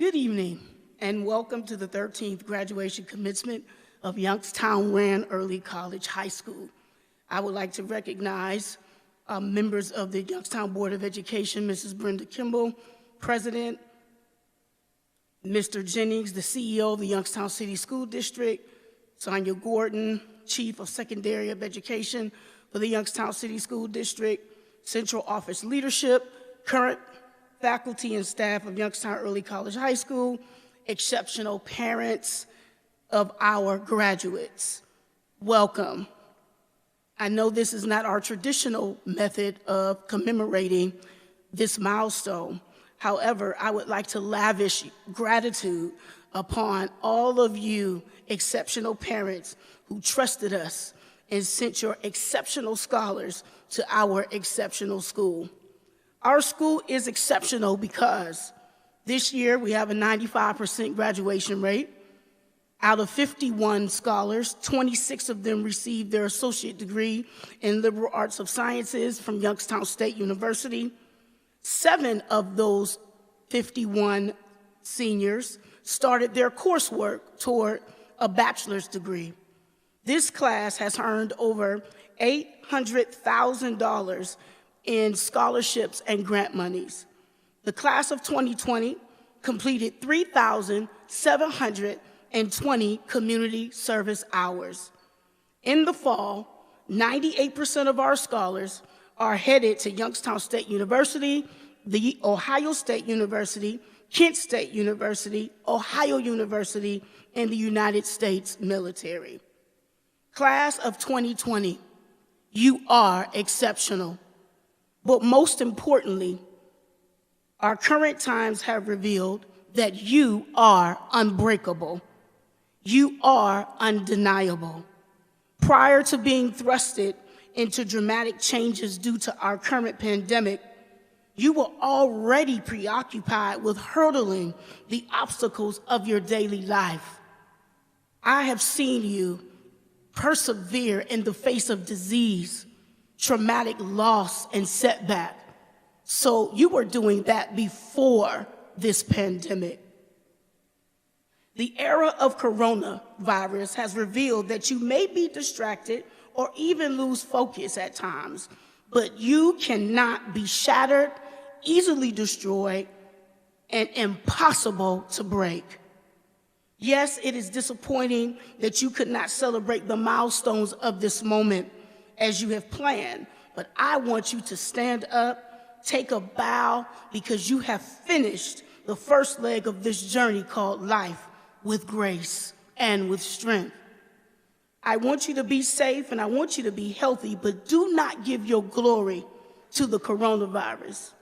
Good evening, and welcome to the 13th graduation commencement of Youngstown Rand Early College High School. I would like to recognize members of the Youngstown Board of Education, Mrs. Brenda Kimball, President, Mr. Jennings, the CEO of the Youngstown City School District, Sonia Gordon, Chief of Secondary of Education for the Youngstown City School District, Central Office Leadership, current faculty and staff of Youngstown Early College High School, exceptional parents of our graduates. Welcome. I know this is not our traditional method of commemorating this milestone. However, I would like to lavish gratitude upon all of you exceptional parents who trusted us and sent your exceptional scholars to our exceptional school. Our school is exceptional because this year we have a 95% graduation rate. Out of 51 scholars, 26 of them received their associate degree in liberal arts of sciences from Youngstown State University. 7 of those 51 seniors started their coursework toward a bachelor's degree. This class has earned over $800,000 in scholarships and grant monies. The class of 2020 completed 3,720 community service hours. In the fall, 98% of our scholars are headed to Youngstown State University, the Ohio State University, Kent State University, Ohio University, and the United States military. Class of 2020, you are exceptional. But most importantly, our current times have revealed that you are unbreakable. You are undeniable. Prior to being thrusted into dramatic changes due to our current pandemic, you were already preoccupied with hurdling the obstacles of your daily life. I have seen you persevere in the face of disease, traumatic loss, and setback. So you were doing that before this pandemic. The era of coronavirus has revealed that you may be distracted or even lose focus at times, but you cannot be shattered, easily destroyed, and impossible to break. Yes, it is disappointing that you could not celebrate the milestones of this moment as you have planned, but I want you to stand up, take a bow, because you have finished the first leg of this journey called life with grace and with strength. I want you to be safe and I want you to be healthy, but do not give your glory to the coronavirus.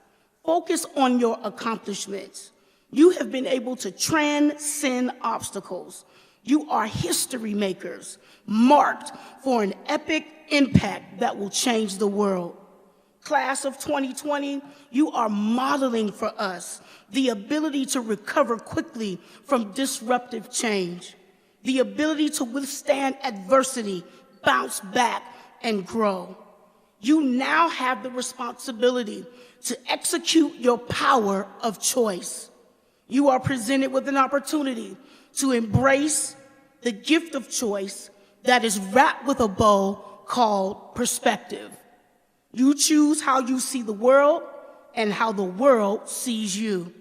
Focus on your accomplishments. You have been able to transcend obstacles. You are history makers, marked for an epic impact that will change the world. Class of 2020, you are modeling for us the ability to recover quickly from disruptive change, the ability to withstand adversity, bounce back, and grow. You now have the responsibility to execute your power of choice. You are presented with an opportunity to embrace the gift of choice that is wrapped with a bow called perspective. You choose how you see the world and how the world sees you.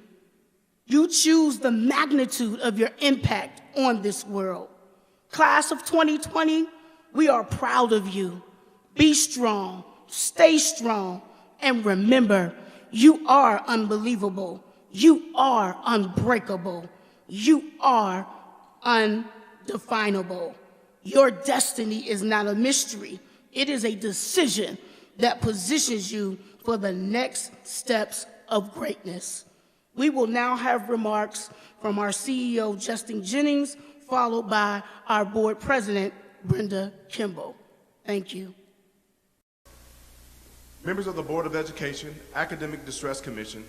You choose the magnitude of your impact on this world. Class of 2020, we are proud of you. Be strong, stay strong, and remember, you are unbelievable. You are unbreakable. You are undefinable. Your destiny is not a mystery. It is a decision that positions you for the next steps of greatness. We will now have remarks from our CEO, Justin Jennings, followed by our board president, Brenda Kimball. Thank you. Members of the Board of Education, Academic Distress Commission,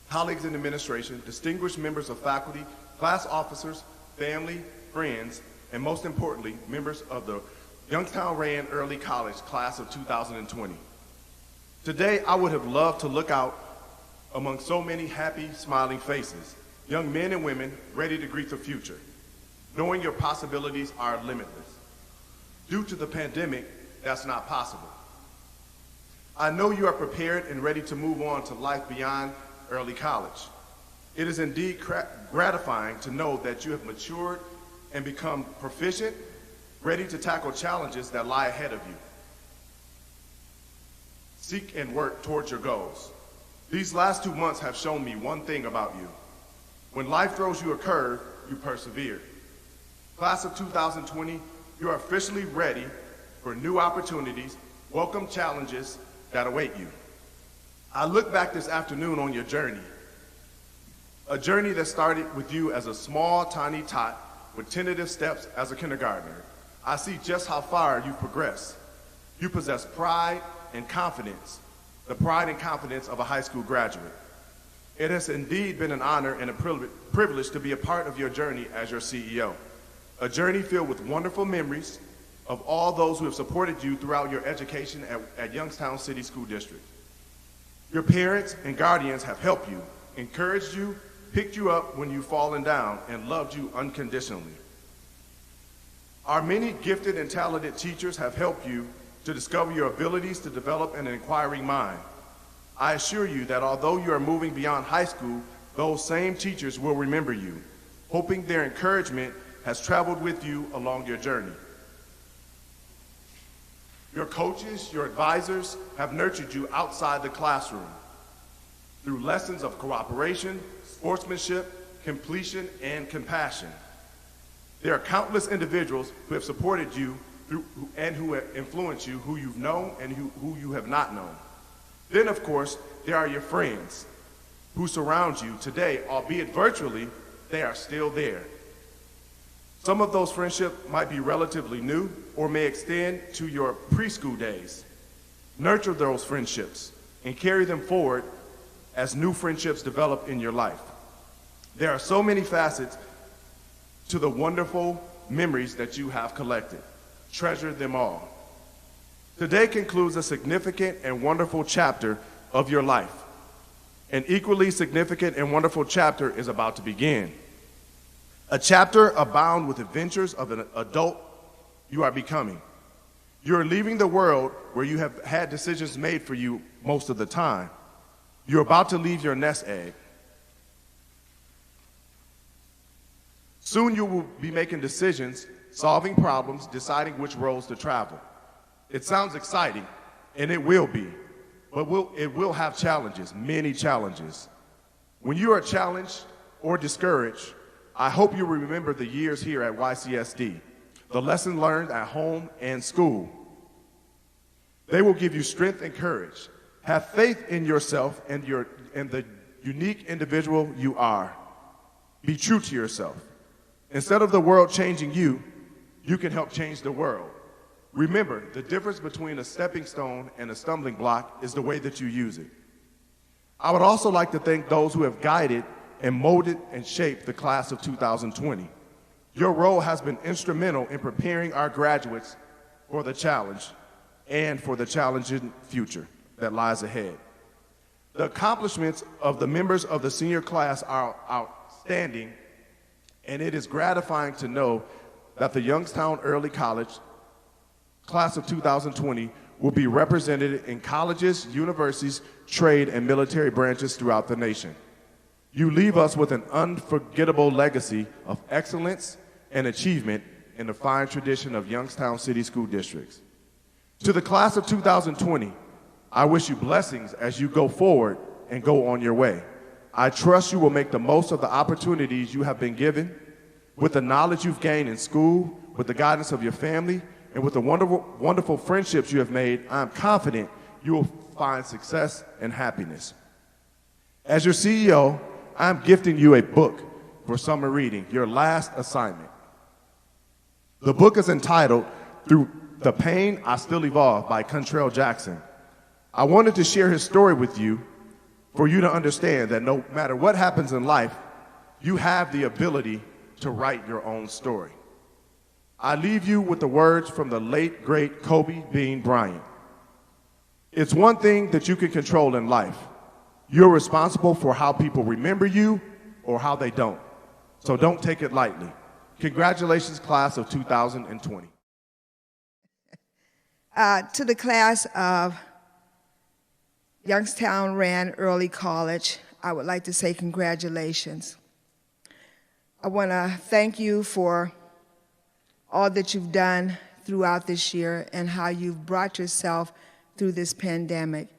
colleagues in administration, distinguished members of faculty, class officers, family, friends, and most importantly, members of the Youngstown Rand Early College class of 2020. Today, I would have loved to look out among so many happy, smiling faces young men and women ready to greet the future, knowing your possibilities are limitless. Due to the pandemic, that's not possible. I know you are prepared and ready to move on to life beyond early college. It is indeed gratifying to know that you have matured and become proficient, ready to tackle challenges that lie ahead of you. Seek and work towards your goals. These last 2 months have shown me one thing about you. When life throws you a curve, you persevere. Class of 2020, you are officially ready for new opportunities, welcome challenges that await you. I look back this afternoon on your journey, a journey that started with you as a small, tiny tot with tentative steps as a kindergartner. I see just how far you've progressed. You possess pride and confidence, the pride and confidence of a high school graduate. It has indeed been an honor and a privilege to be a part of your journey as your CEO, a journey filled with wonderful memories of all those who have supported you throughout your education at Youngstown City School District. Your parents and guardians have helped you, encouraged you, picked you up when you've fallen down, and loved you unconditionally. Our many gifted and talented teachers have helped you to discover your abilities to develop an inquiring mind. I assure you that although you are moving beyond high school, those same teachers will remember you, hoping their encouragement has traveled with you along your journey. Your coaches, your advisors have nurtured you outside the classroom through lessons of cooperation, sportsmanship, completion, and compassion. There are countless individuals who have supported you and who have influenced you, who you've known and who you have not known. Then, of course, there are your friends who surround you today, albeit virtually, they are still there. Some of those friendships might be relatively new or may extend to your preschool days. Nurture those friendships and carry them forward as new friendships develop in your life. There are so many facets to the wonderful memories that you have collected. Treasure them all. Today concludes a significant and wonderful chapter of your life. An equally significant and wonderful chapter is about to begin. A chapter abound with adventures of an adult you are becoming. You are leaving the world where you have had decisions made for you most of the time. You're about to leave your nest egg. Soon you will be making decisions, solving problems, deciding which roads to travel. It sounds exciting, and it will be, but it will have challenges, many challenges. When you are challenged or discouraged, I hope you remember the years here at YCSD, the lessons learned at home and school. They will give you strength and courage. Have faith in yourself and the unique individual you are. Be true to yourself. Instead of the world changing you, you can help change the world. Remember, the difference between a stepping stone and a stumbling block is the way that you use it. I would also like to thank those who have guided and molded and shaped the class of 2020. Your role has been instrumental in preparing our graduates for the challenge and for the challenging future that lies ahead. The accomplishments of the members of the senior class are outstanding, and it is gratifying to know that the Youngstown Early College class of 2020 will be represented in colleges, universities, trade, and military branches throughout the nation. You leave us with an unforgettable legacy of excellence and achievement in the fine tradition of Youngstown City School Districts. To the class of 2020, I wish you blessings as you go forward and go on your way. I trust you will make the most of the opportunities you have been given, with the knowledge you've gained in school, with the guidance of your family, and with the wonderful friendships you have made. I am confident you will find success and happiness. As your CEO, I am gifting you a book for summer reading, your last assignment. The book is entitled Through the Pain I Still Evolve by Contrell Jackson. I wanted to share his story with you for you to understand that no matter what happens in life, you have the ability to write your own story. I leave you with the words from the late, great Kobe Bean Bryant. It's one thing that you can control in life. You're responsible for how people remember you or how they don't. So don't take it lightly. Congratulations, class of 2020. To the class of Youngstown Rand Early College, I would like to say congratulations. I want to thank you for all that you've done throughout this year and how you've brought yourself through this pandemic.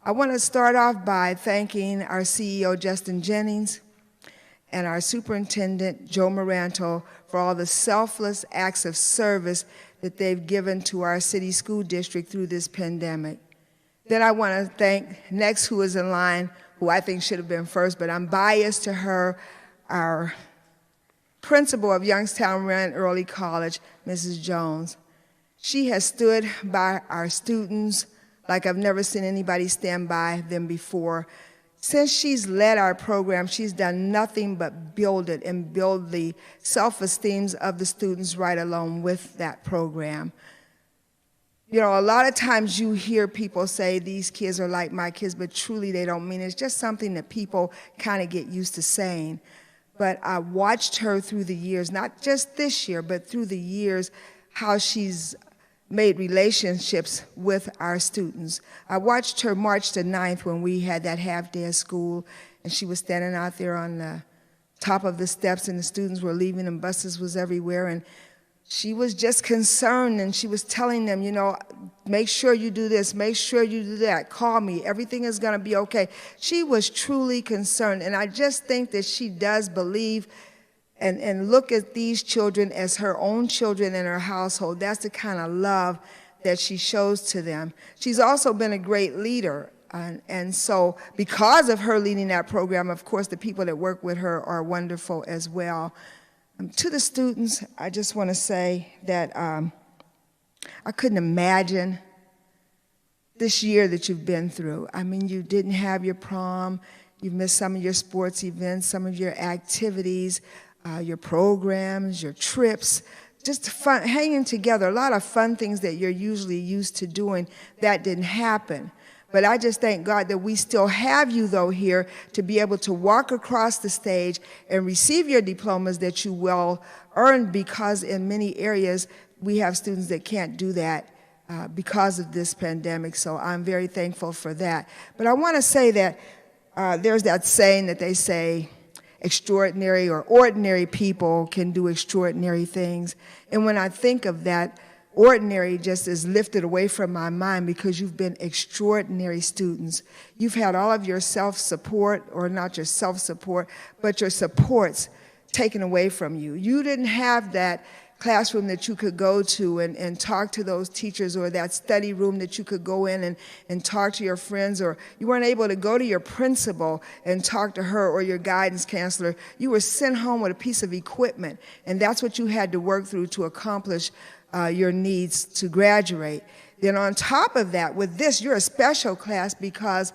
I want to start off by thanking our CEO, Justin Jennings, and our superintendent, Joe Moranto, for all the selfless acts of service that they've given to our city school district through this pandemic. Then I want to thank next who is in line, who I think should have been first, but I'm biased to her, our principal of Youngstown Rand Early College, Mrs. Jones. She has stood by our students like I've never seen anybody stand by them before. Since she's led our program, she's done nothing but build it and build the self-esteem of the students right along with that program. You know, a lot of times you hear people say these kids are like my kids, but truly they don't mean it. It's just something that people kind of get used to saying. But I watched her through the years, not just this year, but through the years, how she's made relationships with our students. I watched her March the 9th when we had that half day of school, and she was standing out there on the top of the steps, and the students were leaving, and buses was everywhere, and she was just concerned, and she was telling them, you know, make sure you do this, make sure you do that, call me, everything is going to be okay. She was truly concerned, and I just think that she does believe and look at these children as her own children in her household. That's the kind of love that she shows to them. She's also been a great leader, and so because of her leading that program, of course, the people that work with her are wonderful as well. To the students, I just want to say that I couldn't imagine this year that you've been through. I mean, you didn't have your prom, you missed some of your sports events, some of your activities, your programs, your trips, just fun, hanging together, a lot of fun things that you're usually used to doing. That didn't happen. But I just thank God that we still have you, though, here to be able to walk across the stage and receive your diplomas that you well earned, because in many areas we have students that can't do that because of this pandemic. So I'm very thankful for that. But I want to say that there's that saying that they say, extraordinary or ordinary people can do extraordinary things. And when I think of that, ordinary just is lifted away from my mind, because you've been extraordinary students. You've had all of your self-support, or not your self-support, but your supports taken away from you. You didn't have that classroom that you could go to and talk to those teachers, or that study room that you could go in and talk to your friends, or you weren't able to go to your principal and talk to her, or your guidance counselor. You were sent home with a piece of equipment, and that's what you had to work through to accomplish your needs to graduate. Then on top of that, with this, you're a special class, because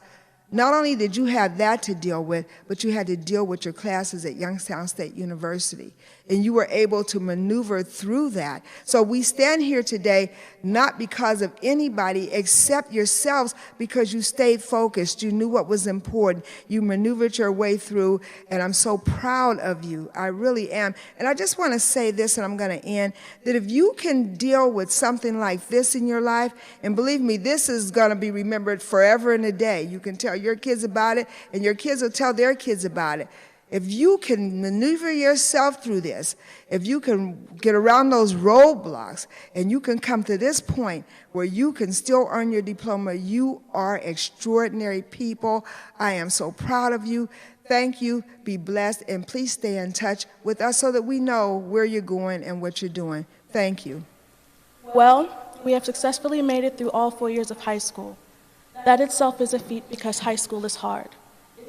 not only did you have that to deal with, but you had to deal with your classes at Youngstown State University. And you were able to maneuver through that. So we stand here today not because of anybody except yourselves, because you stayed focused. You knew what was important. You maneuvered your way through, and I'm so proud of you. I really am. And I just want to say this, and I'm going to end, that if you can deal with something like this in your life, and believe me, this is going to be remembered forever and a day. You can tell your kids about it, and your kids will tell their kids about it. If you can maneuver yourself through this, if you can get around those roadblocks, and you can come to this point where you can still earn your diploma, you are extraordinary people. I am so proud of you. Thank you. Be blessed, and please stay in touch with us so that we know where you're going and what you're doing. Thank you. Well, we have successfully made it through all 4 years of high school. That itself is a feat, because high school is hard.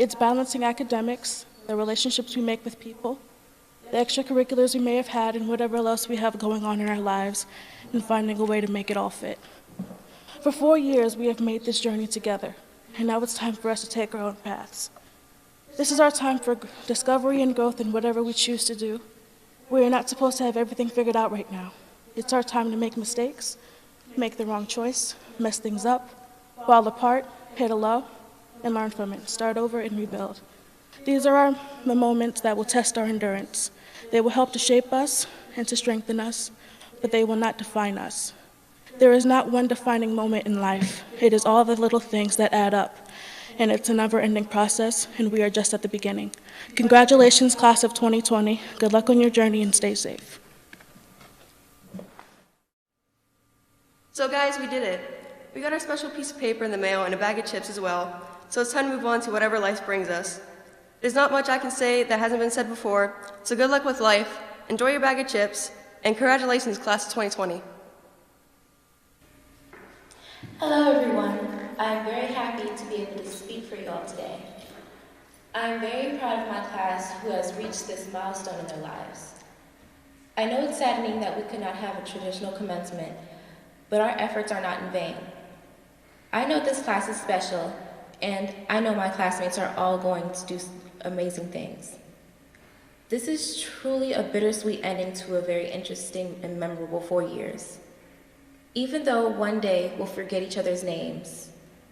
It's balancing academics, the relationships we make with people, the extracurriculars we may have had, and whatever else we have going on in our lives, and finding a way to make it all fit. For 4 years, we have made this journey together, and now it's time for us to take our own paths. This is our time for discovery and growth in whatever we choose to do. We are not supposed to have everything figured out right now. It's our time to make mistakes, make the wrong choice, mess things up, fall apart, hit a low, and learn from it, start over and rebuild. These are the moments that will test our endurance. They will help to shape us and to strengthen us, but they will not define us. There is not one defining moment in life. It is all the little things that add up, and it's a never-ending process, and we are just at the beginning. Congratulations, class of 2020. Good luck on your journey and stay safe. So guys, we did it. We got our special piece of paper in the mail and a bag of chips as well, so it's time to move on to whatever life brings us. There's not much I can say that hasn't been said before, so good luck with life, enjoy your bag of chips, and congratulations, class of 2020. Hello everyone. I'm very happy to be able to speak for you all today. I'm very proud of my class who has reached this milestone in their lives. I know it's saddening that we could not have a traditional commencement, but our efforts are not in vain. I know this class is special, and I know my classmates are all going to do amazing things. This is truly a bittersweet ending to a very interesting and memorable 4 years. Even though one day we'll forget each other's names,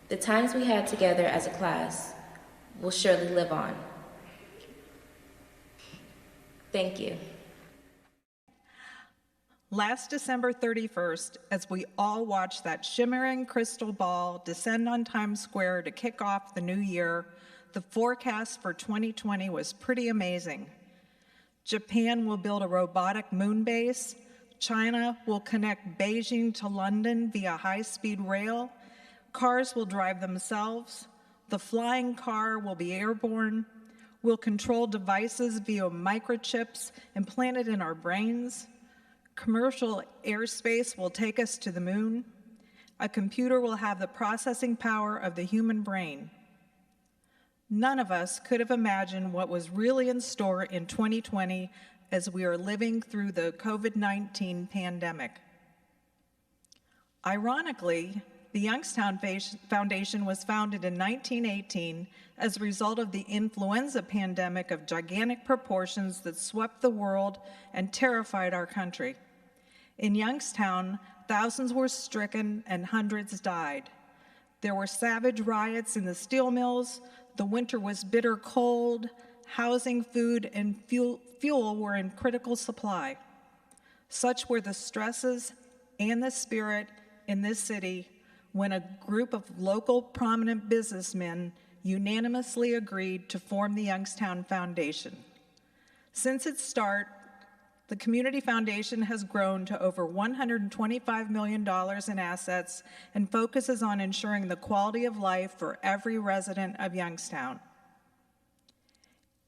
the times we had together as a class will surely live on. Thank you. Last December 31st, as we all watched that shimmering crystal ball descend on Times Square to kick off the new year, the forecast for 2020 was pretty amazing. Japan will build a robotic moon base. China will connect Beijing to London via high-speed rail. Cars will drive themselves. The flying car will be airborne. We'll control devices via microchips implanted in our brains. Commercial airspace will take us to the moon. A computer will have the processing power of the human brain. None of us could have imagined what was really in store in 2020 as we are living through the COVID-19 pandemic. Ironically, the Youngstown Foundation was founded in 1918 as a result of the influenza pandemic of gigantic proportions that swept the world and terrified our country. In Youngstown, thousands were stricken and hundreds died. There were savage riots in the steel mills, the winter was bitter cold, housing, food, and fuel were in critical supply. Such were the stresses and the spirit in this city when a group of local prominent businessmen unanimously agreed to form the Youngstown Foundation. Since its start, the Community Foundation has grown to over $125 million in assets and focuses on ensuring the quality of life for every resident of Youngstown.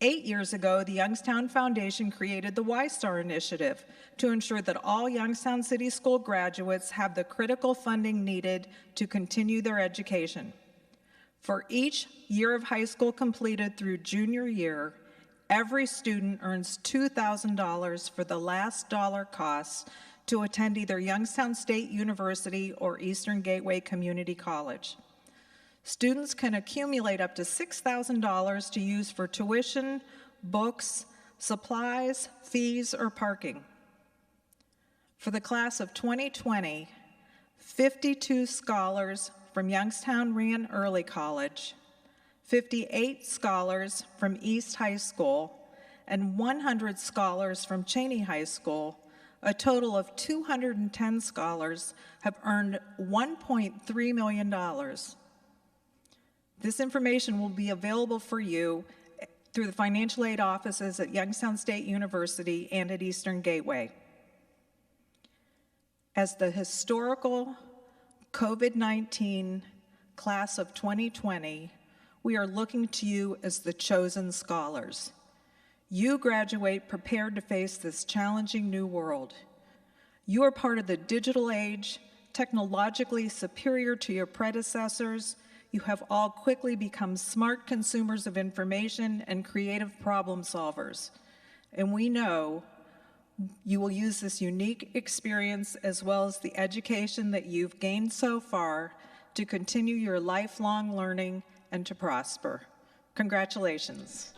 8 years ago, the Youngstown Foundation created the YSN initiative to ensure that all Youngstown City School graduates have the critical funding needed to continue their education. For each year of high school completed through junior year, every student earns $2,000 for the last dollar costs to attend either Youngstown State University or Eastern Gateway Community College. Students can accumulate up to $6,000 to use for tuition, books, supplies, fees, or parking. For the class of 2020, 52 scholars from Youngstown ran Early College, 58 scholars from East High School, and 100 scholars from Cheney High School, a total of 210 scholars, have earned $1.3 million. This information will be available for you through the financial aid offices at Youngstown State University and at Eastern Gateway. As the historical COVID-19 class of 2020, we are looking to you as the chosen scholars. You graduate prepared to face this challenging new world. You are part of the digital age, technologically superior to your predecessors. You have all quickly become smart consumers of information and creative problem solvers. And we know you will use this unique experience as well as the education that you've gained so far to continue your lifelong learning and to prosper. Congratulations.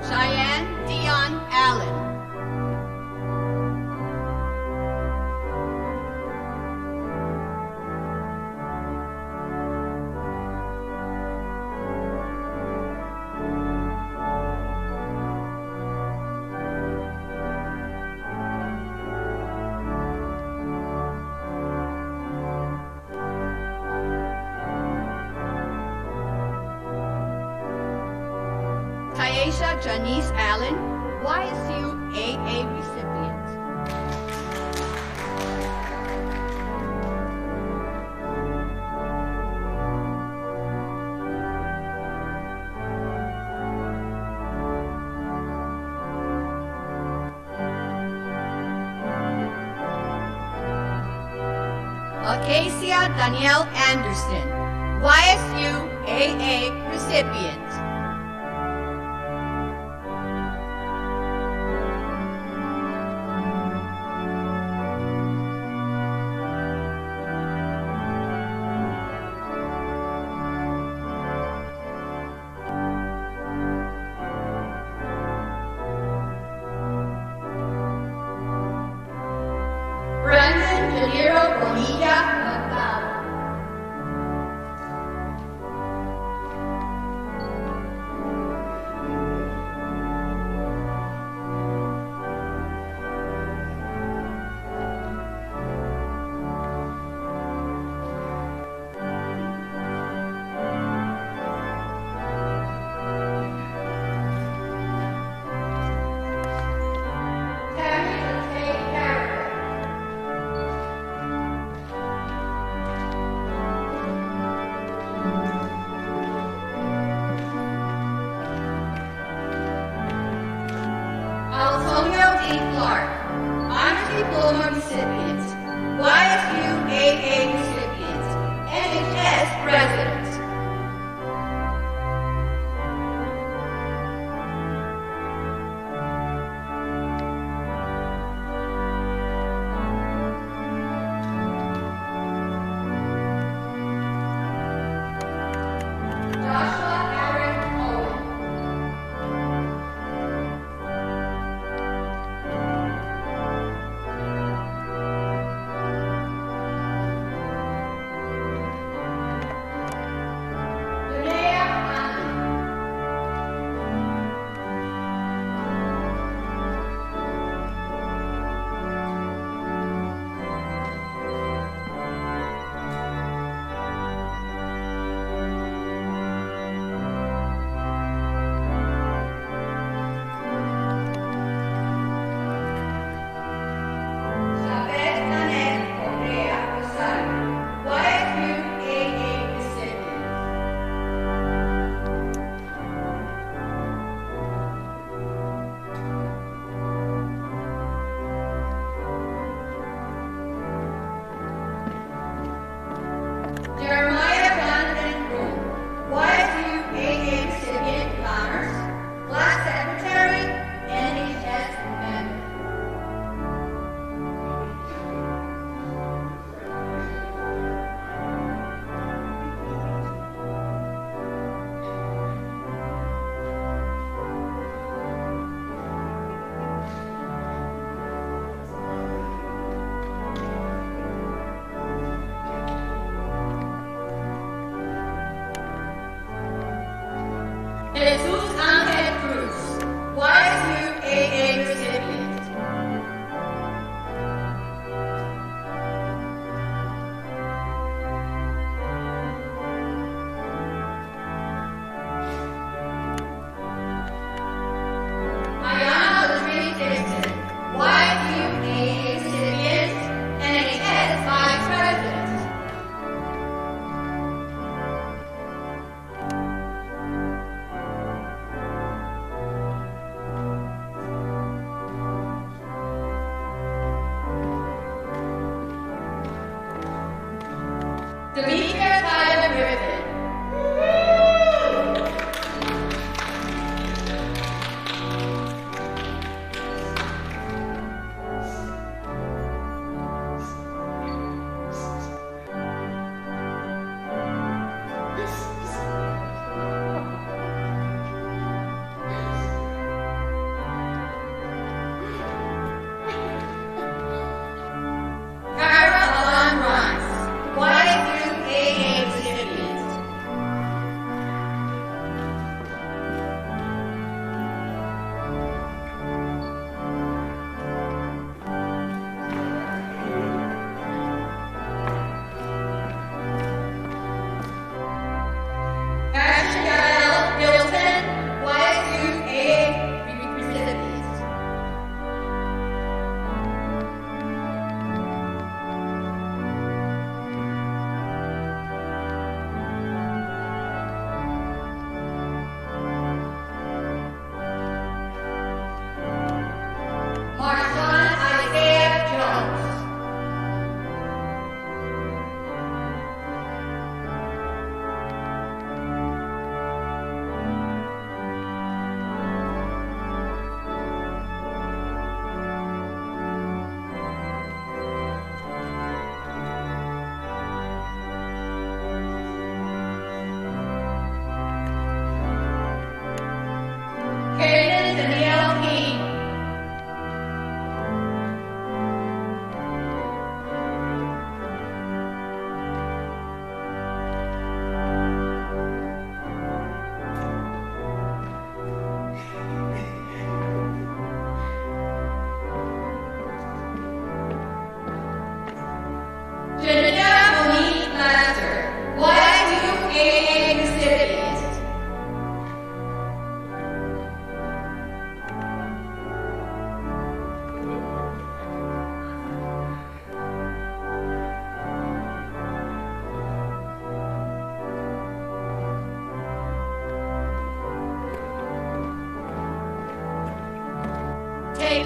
Cheyenne Dion Allen. Aisha Janice Allen, YSU AA recipient. Acacia Danielle Anderson, YSU AA recipient. Brandon Janiro Bonilla Magdao. Antonio D. Clark, Honors Diploma recipient, YSU AA recipient, NHS president. Joshua Aaron Owen. Linnea Allen. Chavez Nanette Correa Rosario, YSU AA recipient. Jeremiah Jonathan Broom, YSU AA recipient with honors, class secretary, NHS member. Jesus Angel Cruz, YSU AA recipient. Ayana Latrina Dixon, YSU AA recipient, NHS vice president.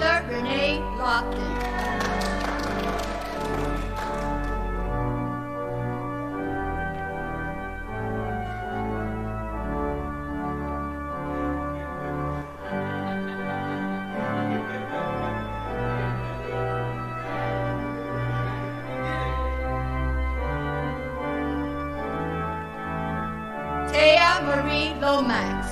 Taylor Renee Lofton. Taya Marie Lomax.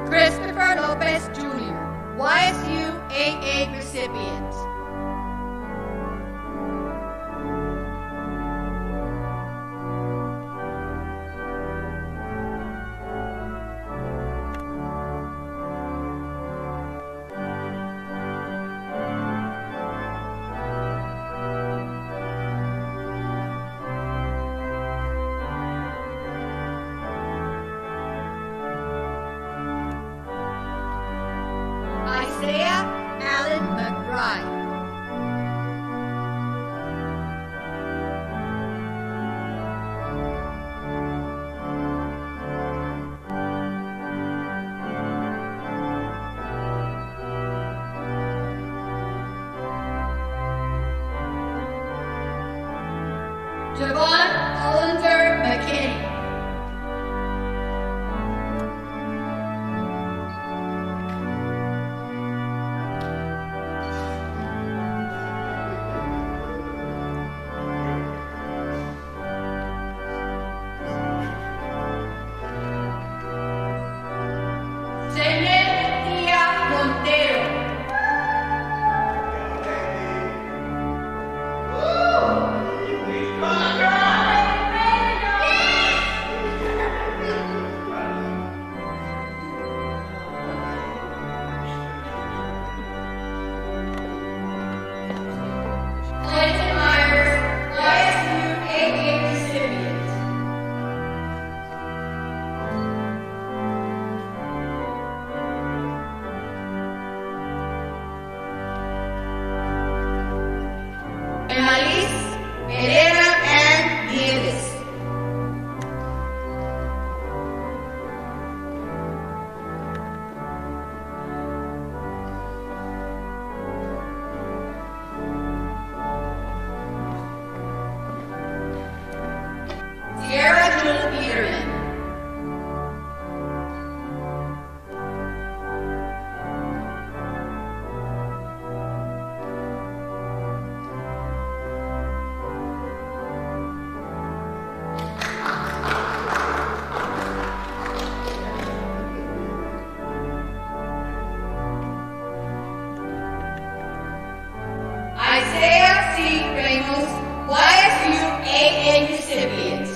Christopher Lopez Jr., YSU AA recipient. Isaiah Allen McBride. Javon Hollander McKinney. Celia Montero. Clayton Myers, YSU AA recipient. Emaliz Herrera and Nieves. Sierra Jewel Peterman. Isaiah C. Ramos, YSU AA recipient.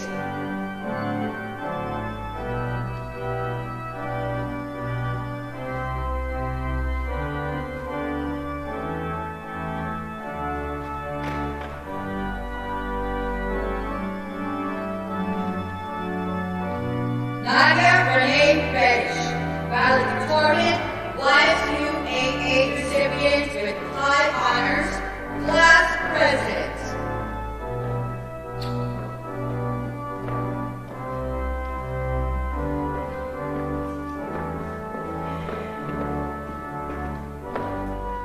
Nadia Renee Reddish, valedictorian, YSU AA recipient with high honors, class president.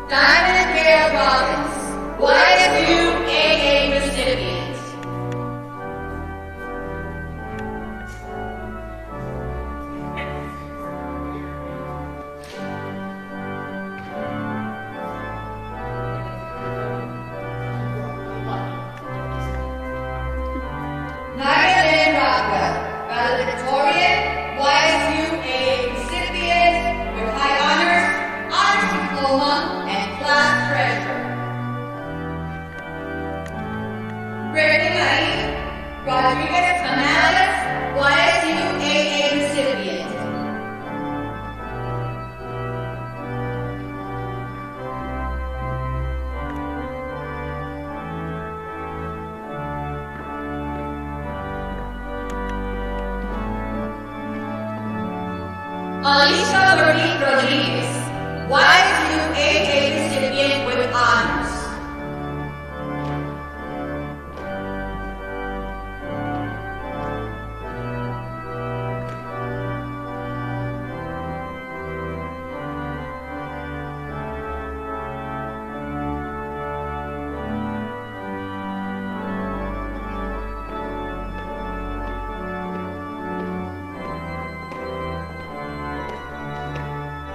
Diamond Gail Robbins, YSU AA recipient. Nadia Lynn Rockwell, valedictorian, YSU AA recipient with high honors, honors diploma, and class treasurer. Brittany Marie Rodriguez Canales, YSU AA recipient. Alicia Marie Rodriguez, YSU recipient with honors.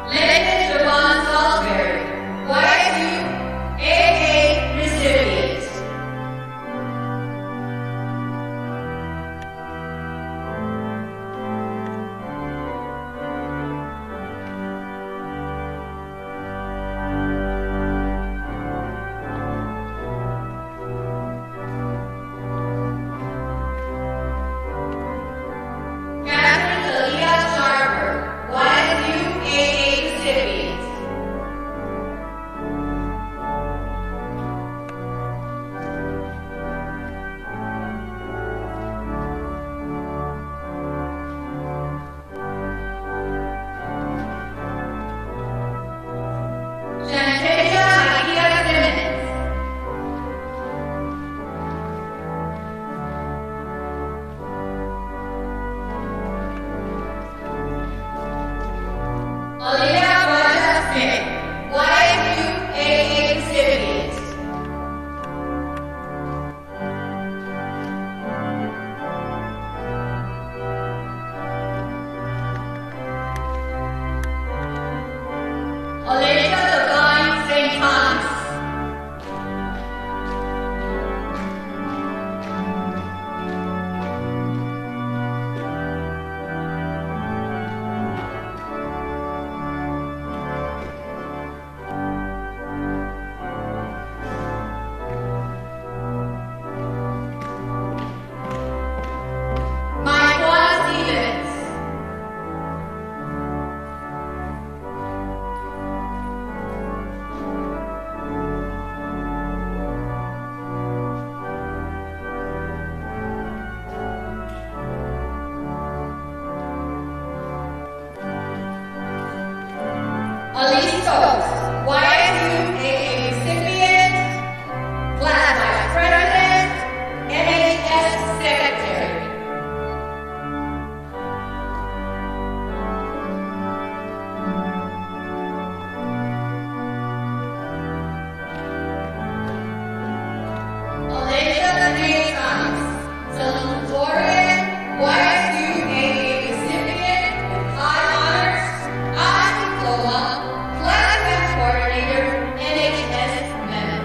Landon Javon Salisbury, YSU AA recipient. Catherine Talia Sharper, YSU AA recipient. Shantasia Makia Simmons. Olivia Raja Smith, YSU AA recipient. Alicia Levine St. Thomas. Michael Stevens. Elise Stokes, YSU AA recipient, class vice president, NHS secretary. Alicia Renee Thomas, salutatorian, YSU AA recipient with high honors, high diploma, class rep coordinator, NHS member.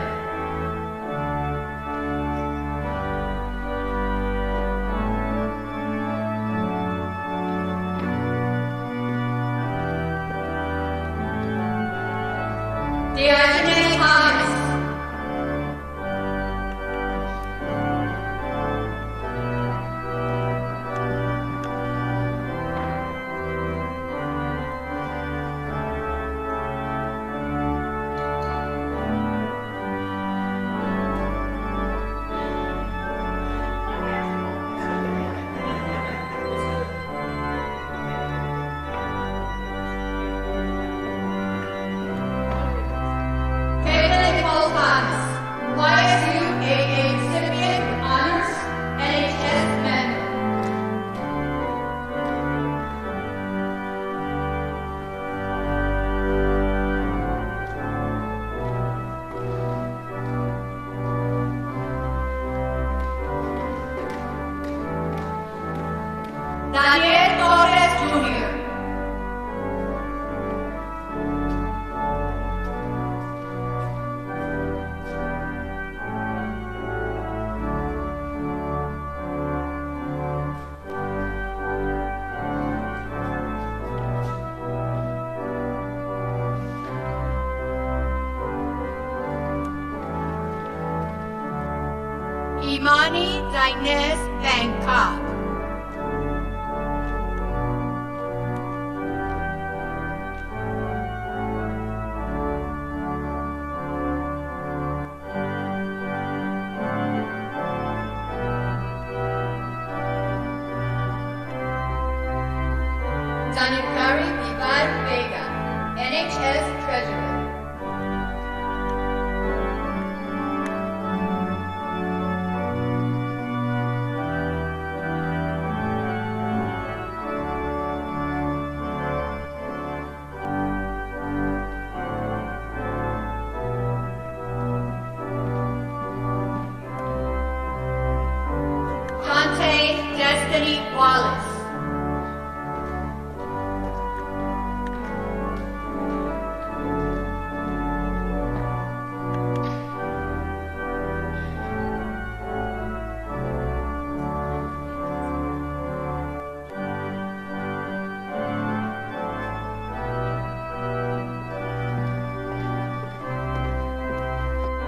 Deanne Thomas. Caitlin Nicole Thomas, YSU AA recipient with honors, NHS member. Daniel Torres Jr. Imani Zainez Bangkok. Janipari Anthony Wallace.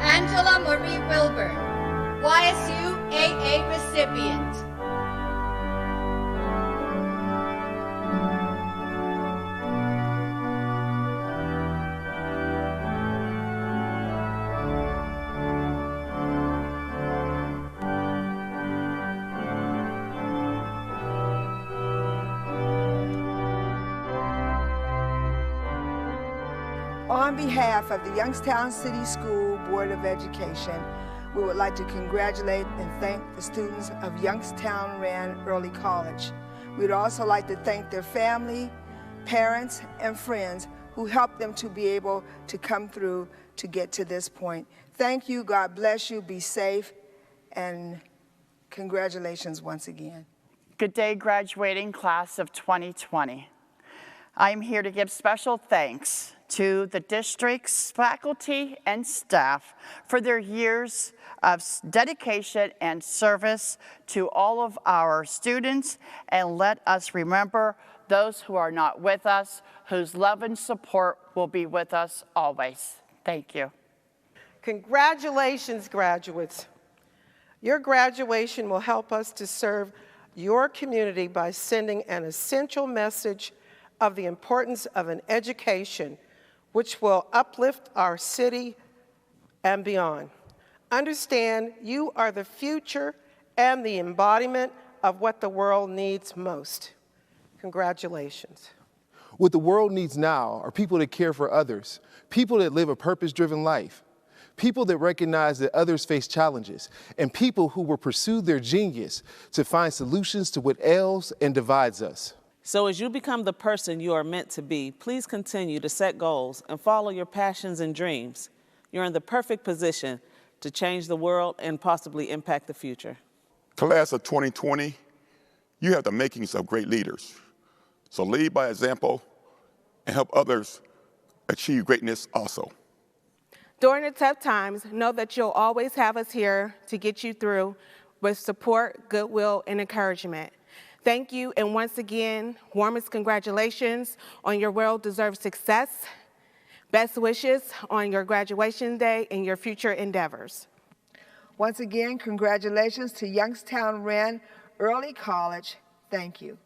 Angela Marie Wilburn, YSU AA recipient. On behalf of the Youngstown City School Board of Education, we would like to congratulate and thank the students of Youngstown Rand Early College. We'd also like to thank their family, parents, and friends who helped them to be able to come through to get to this point. Thank you, God bless you, be safe, and congratulations once again. Good day, graduating class of 2020. I'm here to give special thanks to the district's faculty and staff for their years of dedication and service to all of our students, and let us remember those who are not with us, whose love and support will be with us always. Thank you. Congratulations, graduates. Your graduation will help us to serve your community by sending an essential message of the importance of an education which will uplift our city and beyond. Understand you are the future and the embodiment of what the world needs most. Congratulations. What the world needs now are people that care for others, people that live a purpose-driven life, people that recognize that others face challenges, and people who will pursue their genius to find solutions to what ails and divides us. So as you become the person you are meant to be, please continue to set goals and follow your passions and dreams. You're in the perfect position to change the world and possibly impact the future. Class of 2020, you have the makings of great leaders. So lead by example and help others achieve greatness also. During the tough times, know that you'll always have us here to get you through with support, goodwill, and encouragement. Thank you, and once again, warmest congratulations on your well-deserved success. Best wishes on your graduation day and your future endeavors. Once again, congratulations to Youngstown Rand Early College. Thank you.